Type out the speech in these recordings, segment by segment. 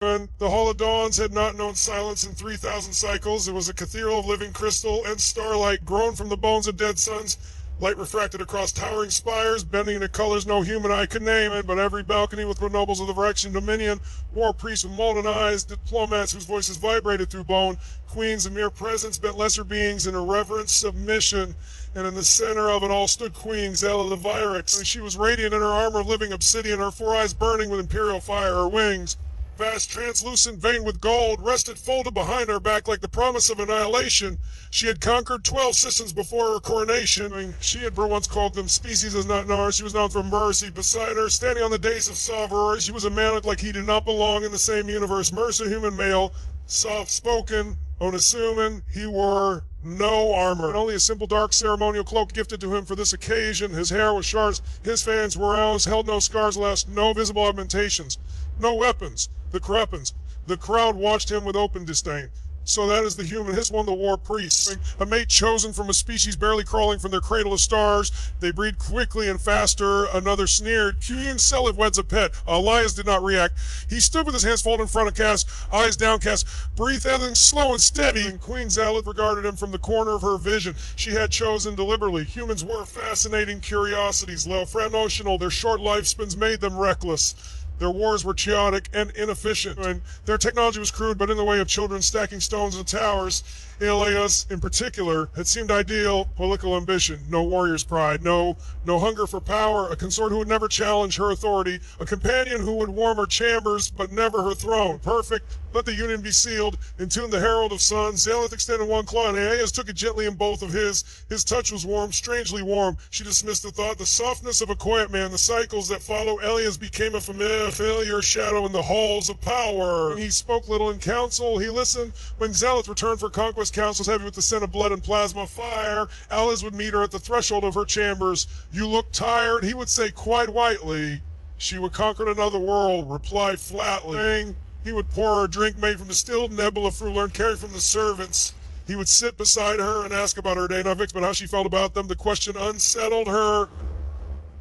When the Hall of Dawns had not known silence in 3,000 cycles, it was a cathedral of living crystal and starlight grown from the bones of dead suns. Light refracted across towering spires, bending into colors no human eye could name it, but every balcony with nobles of the Phyrexian dominion, war priests with molten eyes, diplomats whose voices vibrated through bone, queens of mere presence bent lesser beings in a reverent submission, and in the center of it all stood Queen Zela the Vyrix. She was radiant in her armor of living obsidian, her four eyes burning with imperial fire, her wings, vast, translucent, veined with gold, rested folded behind her back like the promise of annihilation. She had conquered 12 systems before her coronation. She had once called them species as not ours. She was known for mercy. Beside her, standing on the days of Sauver, she was a man like he did not belong in the same universe. Mercer, human male, soft-spoken, unassuming. He wore no armor, and only a simple dark ceremonial cloak gifted to him for this occasion. His hair was shards, his fans were rounds, held no scars left, no visible augmentations, no weapons. The crowd watched him with open disdain. So that is the human, his one, the war priest. A mate chosen from a species barely crawling from their cradle of stars. They breed quickly and faster. Another sneered. Queen Selif weds a pet. Elias did not react. He stood with his hands folded in front of Cass, eyes downcast, breathing slow and steady. And Queen Zalith regarded him from the corner of her vision. She had chosen deliberately. Humans were fascinating curiosities, low, emotional. Their short lifespans made them reckless. Their wars were chaotic and inefficient, and their technology was crude, but in the way of children stacking stones in towers. Ilias, in particular, had seemed ideal. Political ambition, no warrior's pride, no hunger for power, a consort who would never challenge her authority, a companion who would warm her chambers, but never her throne. Perfect, let the union be sealed. Entombed the herald of suns. Zalith extended one claw, and Ilias took it gently in both of his. His touch was warm, strangely warm. She dismissed the thought, the softness of a quiet man. The cycles that follow Ilias became a familiar shadow in the halls of power. He spoke little in council. He listened. When Zalith returned for conquest, councils heavy with the scent of blood and plasma fire. Alice would meet her at the threshold of her chambers. You look tired, he would say quite whitely. She would conquer another world, reply flatly. He would pour her a drink made from distilled nebula fruit learned carried from the servants. He would sit beside her and ask about her day, not Vix, but how she felt about them. The question unsettled her.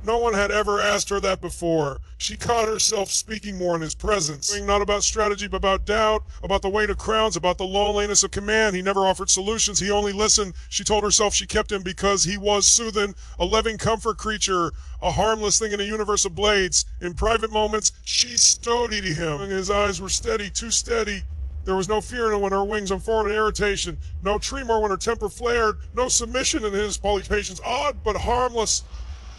No one had ever asked her that before. She caught herself speaking more in his presence. Not about strategy, but about doubt, about the weight of crowns, about the loneliness of command. He never offered solutions. He only listened. She told herself she kept him because he was soothing, a living comfort creature, a harmless thing in a universe of blades. In private moments, she studied him. His eyes were steady, too steady. There was no fear in her when her wings unfurled in irritation, no tremor when her temper flared, no submission in his patience. Odd but harmless.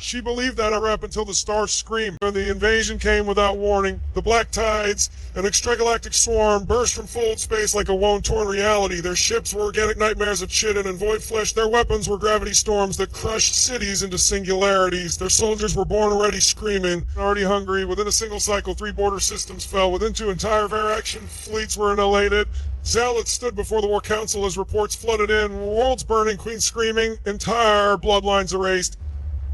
She believed that up until the stars screamed. When the invasion came without warning, the black tides, an extragalactic swarm, burst from fold space like a wound-torn reality. Their ships were organic nightmares of chitin and void flesh. Their weapons were gravity storms that crushed cities into singularities. Their soldiers were born already screaming, already hungry. Within a single cycle, 3 border systems fell. Within 2 entire Phyrexian fleets were annihilated. Zalith stood before the War Council as reports flooded in. Worlds burning, queens screaming, entire bloodlines erased.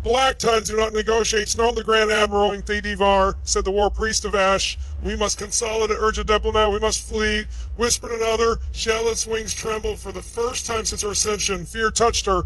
Black tides do not negotiate, snarled the Grand Admiral. Thedivar, said the war priest of Ash. We must consolidate, urge a diplomat, we must flee. Whispered another. Zalith's wings trembled for the first time since her ascension. Fear touched her.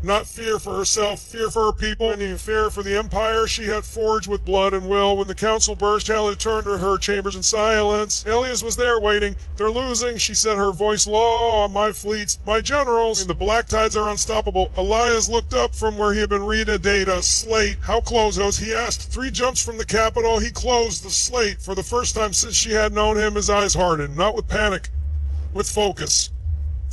Not fear for herself, fear for her people, and fear for the empire she had forged with blood and will. When the council burst, Helen turned to her chambers in silence. Ilias was there waiting. They're losing, she said, her voice low. My fleets, my generals, and the black tides are unstoppable. Elias looked up from where he had been reading data. Slate, how close those? He asked. 3 jumps from the capital. He closed the slate. For the first time since she had known him, his eyes hardened, not with panic, with focus.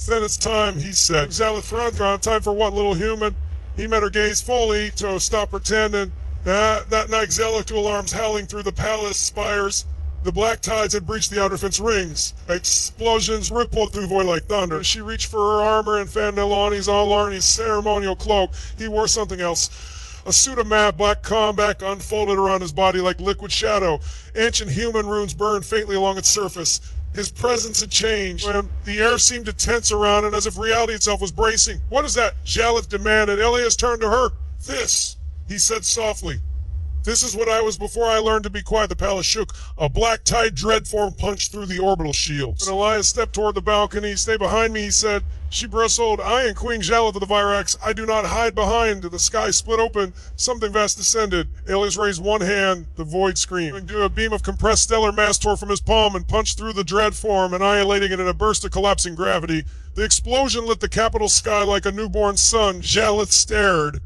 Then it's time, he said. Zalith, time for what, little human? He met her gaze fully to stop pretending. That night, Zalith to alarms howling through the palace spires. The black tides had breached the outer fence rings. Explosions rippled through void like thunder. She reached for her armor and fanned Alarni's ceremonial cloak. He wore something else. A suit of matte black combat unfolded around his body like liquid shadow. Ancient human runes burned faintly along its surface. His presence had changed. The air seemed to tense around it as if reality itself was bracing. What is that? Zalith demanded. Ilias turned to her. This, he said softly. This is what I was before I learned to be quiet. The palace shook. A black-tide dread form punched through the orbital shield. When Elias stepped toward the balcony, "Stay behind me," he said. She bristled. "I am Queen Jalith of the Virax. I do not hide behind." The sky split open. Something vast descended. Alias raised one hand. The void screamed. A beam of compressed stellar mass tore from his palm and punched through the dread form, annihilating it in a burst of collapsing gravity. The explosion lit the capital sky like a newborn sun. Jalith stared.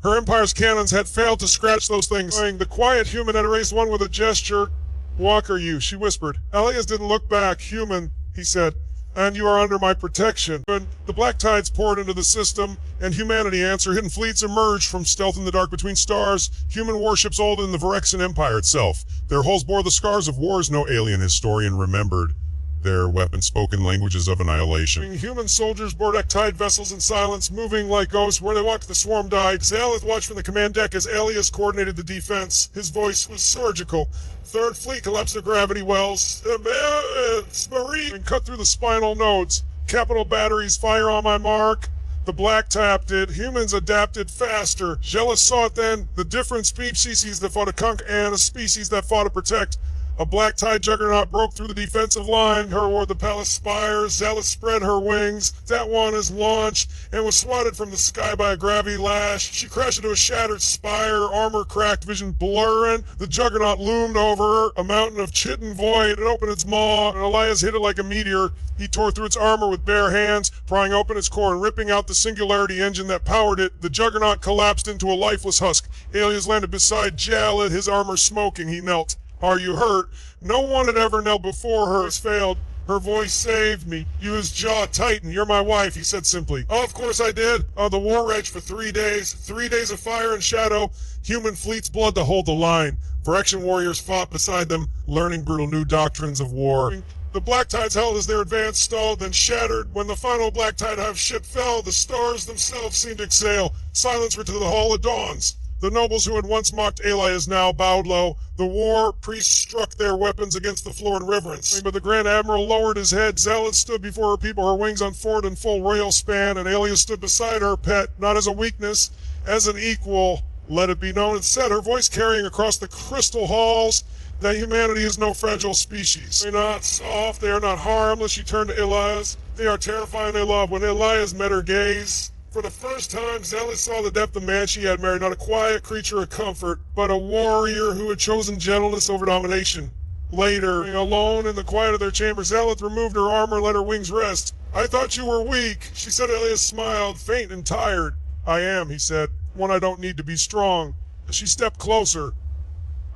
Her empire's cannons had failed to scratch those things. The quiet human had erased one with a gesture. "Walker, you," she whispered. Elias didn't look back. "Human," he said, "and you are under my protection." When the black tides poured into the system, and humanity answered, hidden fleets emerged from stealth in the dark between stars, human warships older than the Virexian Empire itself. Their hulls bore the scars of wars no alien historian remembered. Their weapons spoke in languages of annihilation. Human soldiers board tide vessels in silence, moving like ghosts. Where they walked, the swarm died. Jalith watched from the command deck as Alias coordinated the defense. His voice was surgical. Third Fleet collapsed their gravity wells. It's Marie. And cut through the spinal nodes. Capital batteries, fire on my mark. The black tapped it. Humans adapted faster. Jealous saw it then. The different species that fought to conquer and a species that fought to protect. A black tide juggernaut broke through the defensive line. Her toward the palace spires. Zealous spread her wings. That one is launched and was swatted from the sky by a gravity lash. She crashed into a shattered spire. Armor cracked, vision blurring. The juggernaut loomed over her, a mountain of chitin void. It opened its maw, and Elias hit it like a meteor. He tore through its armor with bare hands, prying open its core and ripping out the singularity engine that powered it. The juggernaut collapsed into a lifeless husk. Alias landed beside Jalith, his armor smoking. He knelt. "Are you hurt?" No one had ever knelt before her. It's failed. Her voice saved me. "You his jaw tightened. You're my wife," he said simply. "Oh, of course I did." The war raged for 3 days. 3 days of fire and shadow. Human fleets blood to hold the line. Virexian warriors fought beside them, learning brutal new doctrines of war. The black tides held as their advance stalled, then shattered. When the final black tide hive ship fell, the stars themselves seemed to exhale. Silence returned to the Hall of Dawns. The nobles who had once mocked Elias now bowed low. The war priests struck their weapons against the floor in reverence. But the Grand Admiral lowered his head. Jalith stood before her people, her wings unfurled in full rail span, and Alias stood beside her pet, not as a weakness, as an equal. Let it be known and said, her voice carrying across the crystal halls, that humanity is no fragile species. They are not soft, they are not harmless. She turned to Elias. They are terrifying, they love. When Elias met her gaze, for the first time, Jalith saw the depth of man she had married, not a quiet creature of comfort, but a warrior who had chosen gentleness over domination. Later, alone in the quiet of their chamber, Jalith removed her armor and let her wings rest. "I thought you were weak," she said. Elias smiled, faint and tired. "I am," he said, "one I don't need to be strong." She stepped closer.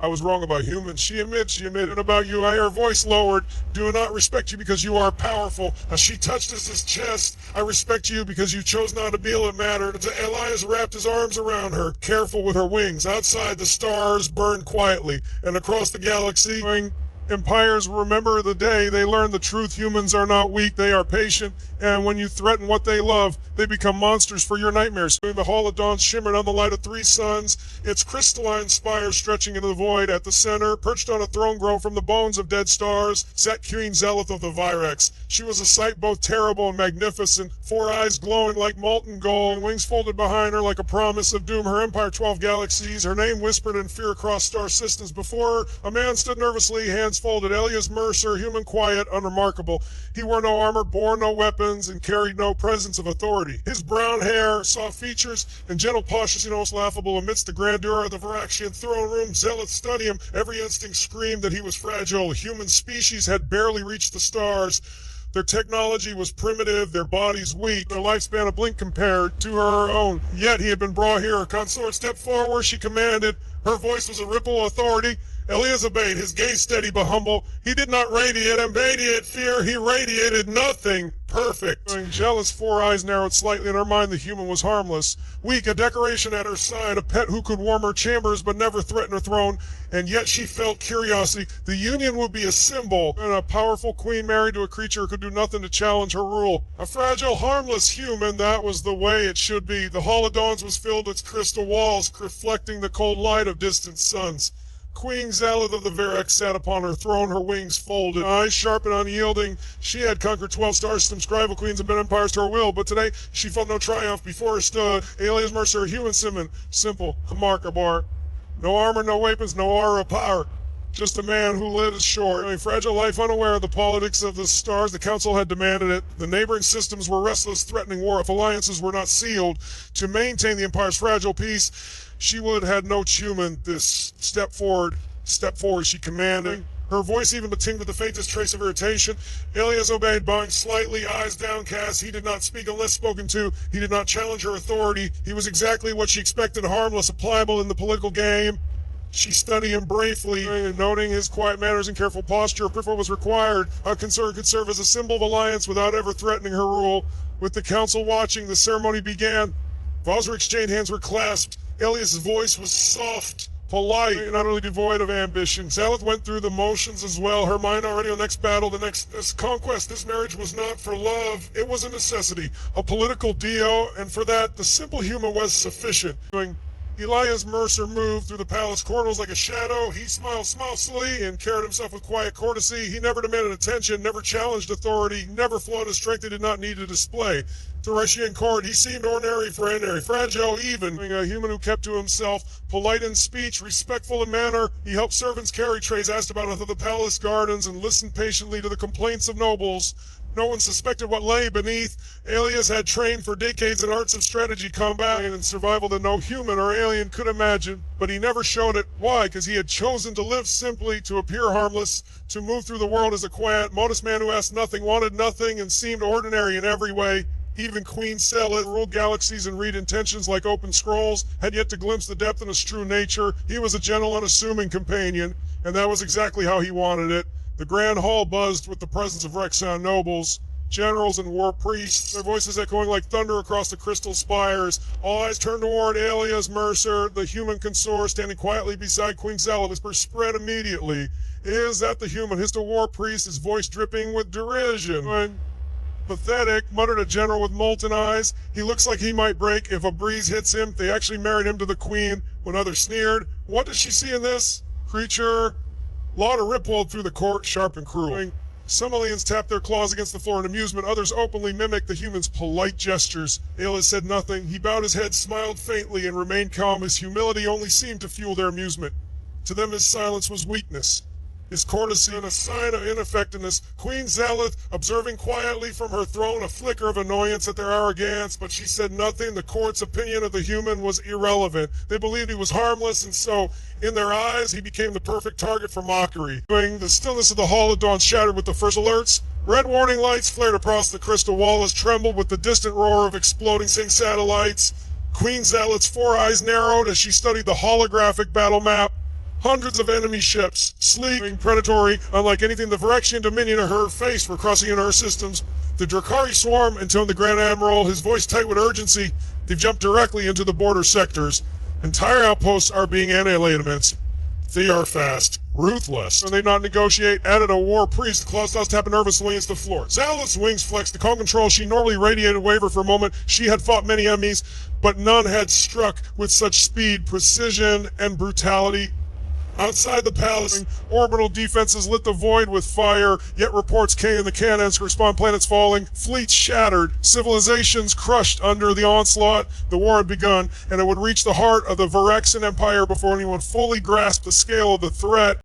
"I was wrong about humans." She admitted, "And about you." Her voice lowered. "Do not respect you because you are powerful." As she touched his chest, "I respect you because you chose not to be able to matter." Elias wrapped his arms around her, careful with her wings. Outside, the stars burned quietly, and across the galaxy, empires remember the day they learn the truth. Humans are not weak, they are patient, and when you threaten what they love, they become monsters for your nightmares. The Hall of Dawn shimmered on the light of 3 suns, its crystalline spires stretching into the void. At the center, perched on a throne grown from the bones of dead stars, sat Queen Jalith of the Virax. She was a sight both terrible and magnificent, 4 eyes glowing like molten gold, wings folded behind her like a promise of doom. Her empire 12 galaxies, her name whispered in fear across star systems. Before her, a man stood nervously, hands folded. Elias Mercer, human, quiet, unremarkable. He wore no armor, bore no weapons, and carried no presence of authority. His brown hair, soft features, and gentle posture seemed almost laughable amidst the grandeur of the Viraxian throne room. Zealots studied him. Every instinct screamed that he was fragile. Human species had barely reached the stars. Their technology was primitive, their bodies weak, their lifespan a blink compared to her own. Yet he had been brought here. Her consort stepped forward, she commanded. Her voice was a ripple of authority. Elias obeyed, his gaze steady but humble. He did not radiate fear, he radiated nothing. Perfect. Jealous 4 eyes narrowed slightly. In her mind, the human was harmless. Weak, a decoration at her side, a pet who could warm her chambers but never threaten her throne. And yet she felt curiosity. The union would be a symbol, and a powerful queen married to a creature who could do nothing to challenge her rule. A fragile, harmless human, that was the way it should be. The Hall of Dawns was filled with crystal walls, reflecting the cold light of distant suns. Queen Jalith of the Virax sat upon her throne, her wings folded, eyes sharp and unyielding. She had conquered 12 star systems, rival queens, and been empires to her will, but today she felt no triumph. Before her stood Alias Mercer, a human simon, simple, remarkable. No armor, no weapons, no aura of power. Just a man who lived his short, a fragile life unaware of the politics of the stars. The council had demanded it. The neighboring systems were restless, threatening war. If alliances were not sealed to maintain the Empire's fragile peace, she would have had no human. This step forward, she commanded. Her voice even tinged with the faintest trace of irritation. Alias obeyed, bowing slightly, eyes downcast. He did not speak unless spoken to. He did not challenge her authority. He was exactly what she expected, harmless, pliable in the political game. She studied him briefly, noting his quiet manners and careful posture. If what was required, a concern could serve as a symbol of alliance without ever threatening her rule. With the council watching, the ceremony began. Vows were exchanged, hands were clasped. Elias's voice was soft, polite, and utterly devoid of ambition. Zalith went through the motions as well, her mind already on the next battle, this conquest. This marriage was not for love. It was a necessity, a political deal, and for that, the simple human was sufficient. Elias Mercer moved through the palace corridors like a shadow. He smiled smilelessly and carried himself with quiet courtesy. He never demanded attention, never challenged authority, never flaunted strength he did not need to display. To Rushian court, he seemed ordinary, fragile, even, a human who kept to himself, polite in speech, respectful in manner. He helped servants carry trays, asked about the palace gardens, and listened patiently to the complaints of nobles. No one suspected what lay beneath. Alias had trained for decades in arts of strategy, combat, and survival that no human or alien could imagine, but he never showed it. Why? Because he had chosen to live simply, to appear harmless, to move through the world as a quiet, modest man who asked nothing, wanted nothing, and seemed ordinary in every way. Even Queen Selith ruled galaxies and read intentions like open scrolls, had yet to glimpse the depth in his true nature. He was a gentle, unassuming companion, and that was exactly how he wanted it. The grand hall buzzed with the presence of Rexon nobles, generals, and war priests, their voices echoing like thunder across the crystal spires. All eyes turned toward Alias Mercer, the human consort, standing quietly beside Queen Zelda. Whispers spread immediately. Is that the human? Hissed a war priest, his voice dripping with derision. Pathetic, muttered a general with molten eyes. He looks like he might break if a breeze hits him. They actually married him to the queen. When others sneered, what does she see in this creature? Lauder rippled through the court, sharp and cruel. Some aliens tapped their claws against the floor in amusement. Others openly mimicked the human's polite gestures. Alias said nothing. He bowed his head, smiled faintly, and remained calm. His humility only seemed to fuel their amusement. To them, his silence was weakness, his courtesy and a sign of ineffectiveness. Queen Zelith, observing quietly from her throne, a flicker of annoyance at their arrogance, but she said nothing. The court's opinion of the human was irrelevant. They believed he was harmless, and so, in their eyes, he became the perfect target for mockery. The stillness of the Hall of Dawn shattered with the first alerts. Red warning lights flared across the crystal wall as trembled with the distant roar of exploding satellites. Queen Zelith's 4 eyes narrowed as she studied the holographic battle map. Hundreds of enemy ships, sleek, predatory, unlike anything the Phyrexian Dominion or her faced, were crossing into her systems. The Drakari swarm, intoned the Grand Admiral, his voice tight with urgency. They've jumped directly into the border sectors. Entire outposts are being annihilated. They are fast, ruthless. And they not negotiate, added a war priest. The Clawstars tapping nervously against the floor. Zalith's wings flexed. The calm control she normally radiated wavered for a moment. She had fought many enemies, but none had struck with such speed, precision, and brutality. Outside the palace, orbital defenses lit the void with fire, yet reports came, the cannons correspond, planets falling, fleets shattered, civilizations crushed under the onslaught. The war had begun, and it would reach the heart of the Phyrexian Empire before anyone fully grasped the scale of the threat.